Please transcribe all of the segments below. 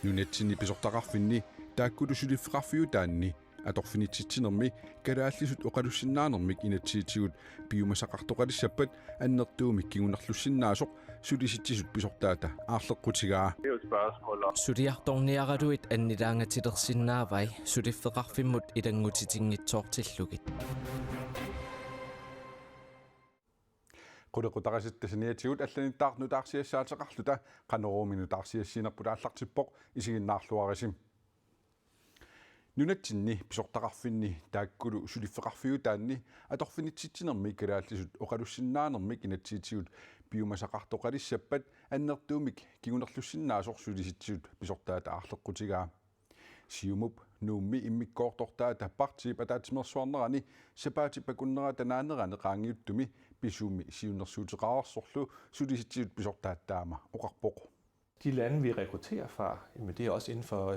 Nunatsinni pisortaqarfinni taakkulusuliffiqarfiu taanni atorfinitsittinermi kalaallisut oqalussinnaanермик inatsiitigut piumasaqartoqalissappat annertuumik kigunerlussinnaasuq sulisitsisut pisortaata aarleqqutigaa suliartorniaraluit annilaangatilersinnaavai suliffeqarfimmut ilangutitinngitsoortillugit qullequtaqasittasinniatigut allanittaarnutaarsiassaateqarluta qaneruuminutaarsiassiinerput aallartippoq isiginnaarluarisim nunatsinni pisortaqarfinni taakkulu suliffeqarfiu taanni atorfinitsittinermi kalaallisut oqalussinnaanермик inatsiitigut piumasaqartoqalissappat annertuumik kigunerlussinnaasor sulisitsisut pisortaata aarleqqutigaa siumup nuummi immikkoortortaata partiip ataatimersuarnerani sapaati pakunnera tanaanerane qaangiuttumi pisuummi siunnersuuteqarorsorlu sulisitsisut pisortaattaama oqarpoq. De lande, vi rekrutterer fra, men det er også inden for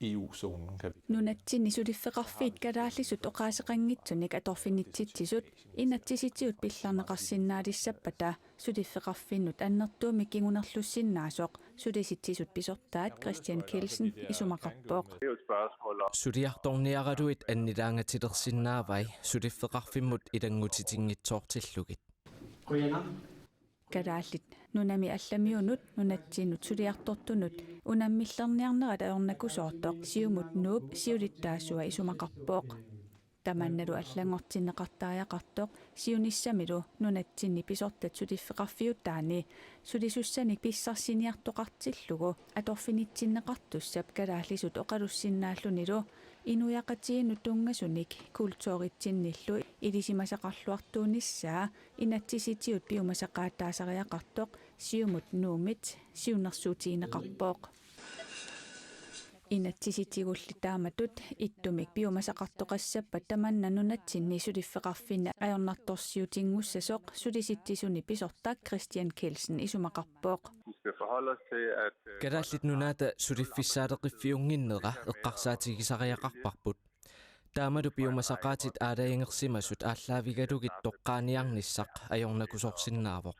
EU-zonen. Nunatsinni suliffeqarfiit kalaallisut oqaaseqanngitsunik atorfinitsitsisut inatsisitiut pillarneqarsinnaalissappata suliffeqarfinnut annertuumi kigunerlussinnaasuq sulisitsisut pisortaat Christian Kelsen isumaqarpoq. suliartorniaraluit annilaangatilersinnaavai suliffeqarfimmut ilangutitinngitsoortillugit kalaallit nunami allamiunut nunatsinut suliartortunut unammillerniarnerat aornakusoortoq siumut nuup siulittaasua isumaqarpoq tamannalu allangortinneqartaajaqartoq siunissamilu nunatsinni pisortat suliffeqarfiutaani sulisussanik pissarsiniartoqartillugu atorfinitsinneqartussap kalaallisut oqalussinnaalunilu inuyaqatiinut tungasunik kultuuritsinniillu ilisimasaqarluartuunissaa inatsisitiut piumasaqaattaasariaqartoq siumut nuumit siunnersuutiineqarpoq inatsisitigullitaamatut ittumik piumasaqartoqassappat tamanna nunatsinni suliffeqarfinna ajornartorsiutingussasoq sulisittisuni pisortaak Christian Kelsen isumaqarpoq kalaallit nunaata suliffissaaleqiffiunginnera eqqarsaatigisariaqarparput taamalu piumasaqaatit aalaingersimasut aallavigalugit toqqaaniarnissaq ajornakusorsinnaavoq.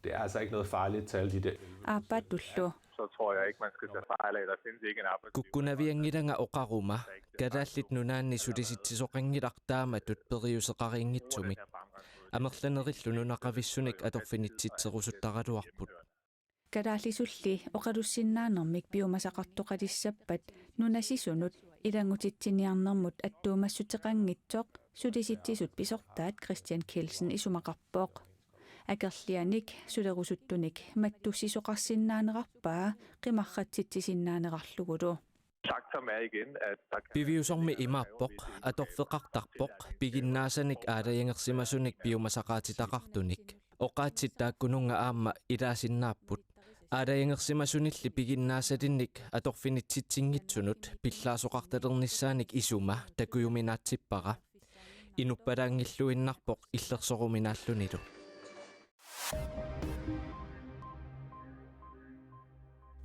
Det er altså ikke noget farligt tal, de der. Aapatullu så tror jeg ikke, man skal tage fejl af. Der findes ikke en arbejdsgiver. Kukkunaviangilanga oqaruma kalaallit nunaanni sulisittisoqangilartaamatut periuseqariinngitsumik amerlanerillu nunaqavissunik atorfinitsitserusuttaraluarput kalaallisulli oqalussinnaanermik piumasaqartoqalissappat nunasisunut ilangutittiniarnermut attuumassutеқангитсоқ sulisittisut pisortaat Christian Kelsen isumaqarpoq akerlianik sulerusuttunik mattussisoqarsinnaanerarpaa qimarratsitsinnaanerarlugulu Faktum er igen, at der piviusormi imaappoq atorfeqartarpoq piginnaasanik aalayangersimasunik piumasaqaatitaqartunik oqaatsittaakkununga aamma ilaasinnaapпут aalayangersimasunilli piginnaasalinnik atorfinitsitsingitsunut pillaasoqartalernissaanik isuma takuyuminaatsippara inuppalaangilluinnarpoq illersoruminaallunilu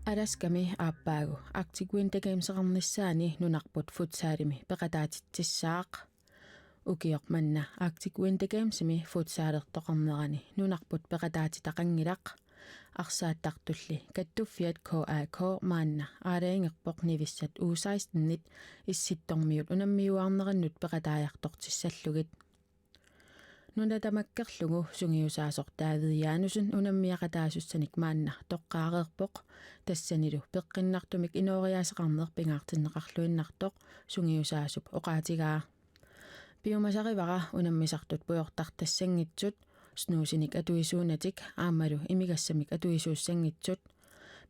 Alaskami aappaagu Arctic-wintergamesaqarnissaani nunarput futsaalimi peqataatittissaaq ukiormanna Arctic-wintergamesimi futsaalertoqarnerani nunarput peqataatitaqangilaq arsaattartulli kattuffiat KAK maanna aalaingerpoq nivissat U16-nit issittormiut unammiuarnerannut peqataajartortissallugit nunatamakkerlugu sungiusaasortaavidiaanusun unammiaqataasussanik maanna toqqaareerpoq tassanilu peqqinnartumik inooriaaseqarnerpingaartinneqarluinnartoq sungiusaasup oqaatigaa piumasarivara unammisartut puyortartassangitsut snuusinik atuisuunatik aammalu imigassamik atuisuussangitsut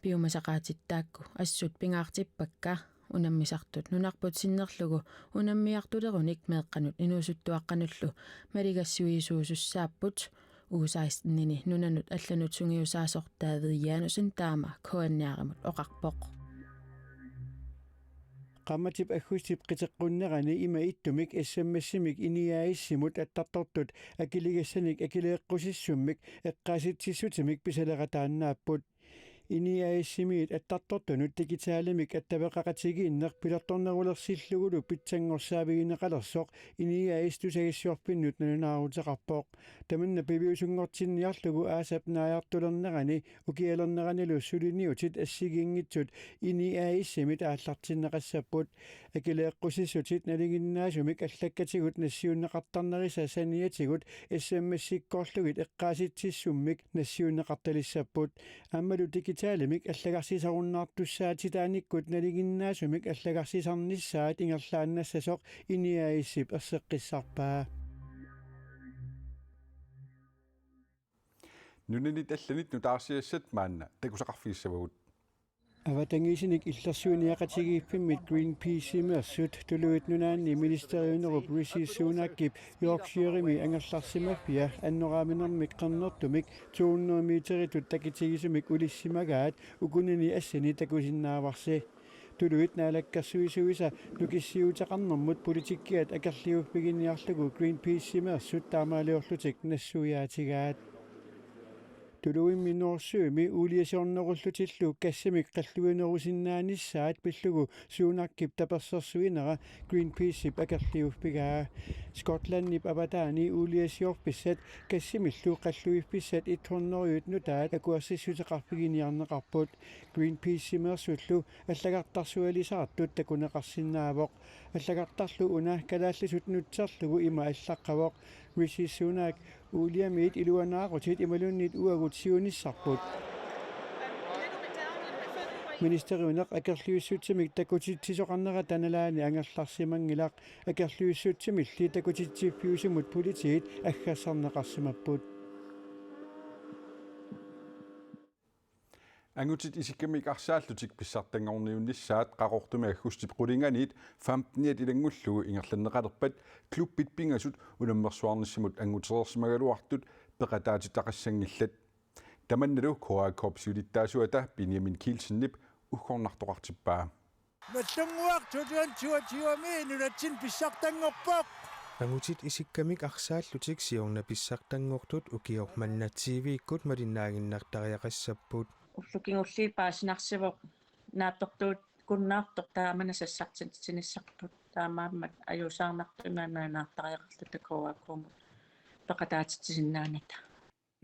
piumasaqaatittaakku assut pingaartippakka unammisartut nunarput sinnerlugu unammiartulerunik meeqqanut inuusuttuaqqanullu maligassuisuusussaapпут U16-nini nunanut allanut sungiusaasortaavidiaanusin taama koanniaramut oqarpoq qammatip aggussip qiteqqunnerani ima ittumik sms-imik iniaissimut attartortut akiligassanik akileeqqusissummik eqqaasitsissutimik pisalerataannaapput iniaissimiit attartortunut digitaalimik attaveqaqatigiinneq pilertornerulersilluгулу pitsanngorsaavигинеqalersoq iniaistusagissуarpinnut nanunaaruteqarpoq tamanna piviusungortinniarlugu aasap naajartulernerani ukialerneranilu suliniutit assigiinngitsut iniaissimit aallartinneqassapпут акилеэккусиссутит налигиннаасумик аллаккатигут нассиуннеқартарнериса саниатигут смс-сиккоорлугит эққааситсиссуммик нассиуннеқарталиссаппут аммалу дигиталимик аллагарсисаруннаартуссаатитааниккут налигиннаасумик аллагарсисарниссаат ингерлааннассасоқ иниаиссип ерсеққиссарпаа нунинит алланит нутаарсиассат маанна такусақарфииссавагут аватангисиник иллерсууниақатигииппиммит Greenpeace-имерсут тулуит нунаанни министериунеруп Rishi Sunakip Yorkshire-ми ангерларсимаффиа аннорааминермик қернертумик 200 метритут такитигисумик улиссимагаат укунини ассани такусиннааварси тулуит наалаккарсуисуиса нукиссиутеқарнэрмут политиккиат акерлиуффигиниарлугу Greenpeace-имерсут таамаалиорлутик нассуяатигаат тулуимминуорсуими уулиасиорнеруллутиллу кассамик қаллуинерусиннааниссаат пиллугу суунаркип таперсерсуинера Greenpeace-ип акерлиуффигаа Скотланднип аватаани уулиасиорписсат кассимиллу қаллуиффиссат 100 нутаат акуассиссутеқарпигиниарнеқарпут Greenpeace-имерсуллу аллагартарсуалисаартут такунеқарсинаавоқ аллагартарлу уна калааллисут нутсерлугу има аллаққавоқ Rishi Sunak уулиамиит илуанаарутит ималуннит уагут сиунissarput Министериунеқ акерлиуссутсимик такутитсисоқарнера таналаани ангерларсимангилақ акерлиуссутсимилли такутитсиффиусимут политиит аггассарнеқарсимаппут ангутит исиккамик арсааллутик писсартангорниуннissaат qaqortumi aggusti qulinganiit 15 ilangullugu ingerlanneqalerpat klubbit pingasut unammersuarnissimut anguterersimaгаluartut peqataatitaqassangillat tamannalu koa korpsiulittaasuata Benjamin Kielsen-nip ukhornartoqartippaa маллунгуартулуан нунатсин писсартангорпоқ ангутит исиккамик арсааллутик сиорна писсартангортут укиорманнатсивииккут малиннаагиннартариақассаппут уллукингулли паасинарсивоқ нааттортуут куннаартор тааманасассартит синиссарпут таамааммат аюусаарнарту имаанааннаартариақарлу такоакуумут пеқатаатитсиннааната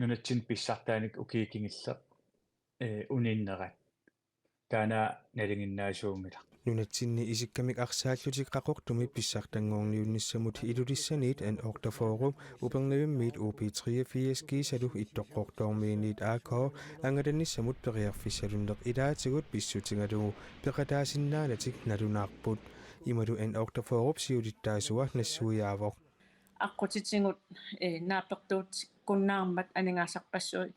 нунатсин писсартааник укиикингиллеқ униннерат таана налингиннаасуумила нунатсинни исиккамик арсааллутик qaqortumi писсартангорниунниссамут илулиссаниит ан октафорум упернавиммиит UP83 кисалу иттоққортоормиинит аакоо ангаланниссамут периарфиссалуннеқ илаатигут писсутингалугу пеқатаасиннаанатик налунаарпут ималу ан октафоруп сиулиттаасуа нассуиаавоқ аққутитингут наапертуут куннаармат анингаасарпассуи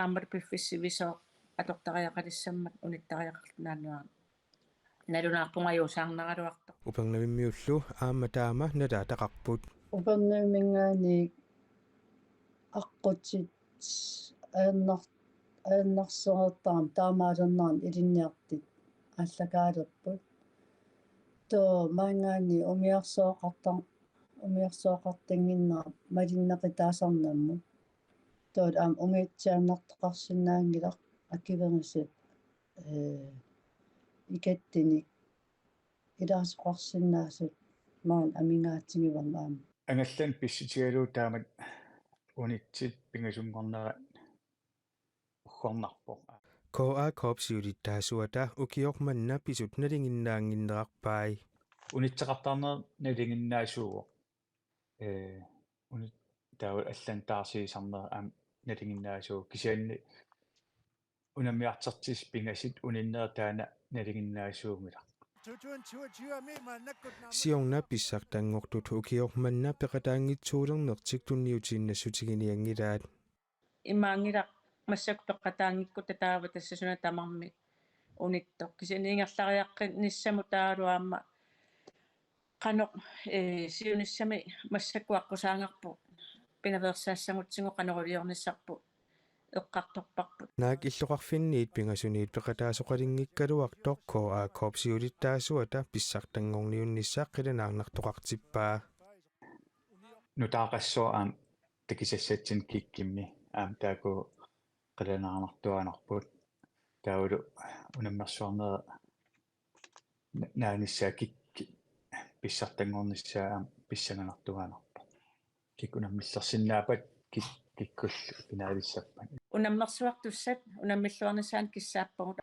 ааммат пиффиссивисоо атортариақалиссаммат униттариақарлунаануаа налунаарпунгаюусаарнераруарто упернавиммиуллу аама таама налаатақарпут упернавимингаани аққутит аернарсоортаам таамаалернарн илинниартит аллагаалерпут тоо маангаани умиарсооқартангиннаа малиннақитаасарнамму тоот аам унгитсианнартеқарсинаангилақ аккивернисит икаттини илаасоқарсинаасут маан амингаатсигиварнаам ангаллан писситигалуу таамат унитсит пингасунгорнера ухорнарпо коа корпсиулиттаасуата укиорманна писут налингиннаангиннеқарпаи унитсеқартаарнер налингиннаасууо унит таава аллан таарсиисарнера аам налингиннаасуу кисианни унамиартертис пингасит униннера таана налингиннаасуумила сиорна писсартангортут укиорманна пеқатаангитсуулернертик тунниутииннассутигиниангилаат имаангилақ массак пеқатаангикку татаава тассасуна тамарми унитто кисиниингерлариаққит ниссаму таалуаама qanoq siunissami массакуаққусаангарпу пинаверсаассагутсигу qanoruliornissarpu эққарторпарпут наак иллоқарфинниит пингасуниит пеқатаасоқалингиккалуартор коа корпсиулиттаасуата писсартангорниуннissaақ қиланаарнартоқартиппаа нутаақассуа аам такисассатсин киккимми аам тааку қиланаарнартуанарпут таавалу унаммерсуарнера нааниссаа кикки писсартангорниссаа писсанганартугаанарпа кикунаммиллерсиннаапат киккул пинаалиссаппа унаммерсуартуссат унаммиллуарнissaан киссааппагут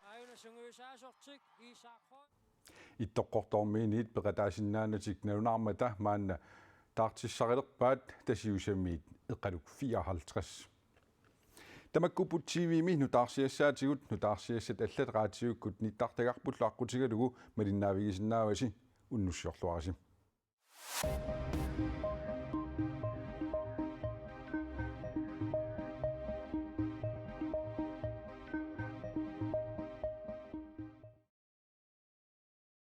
иттоққортормиинит пеқатаасиннаанатик нунаармата маанна таартиссарилерпаат тасиусаммиит эққалук 54 тамаккупут тивими нутаарсиассаатигут нутаарсиассат аллатераатигуккут ниттартагарпуллааққутигалугу малиннаавигисиннааваси уннуссиорлуараси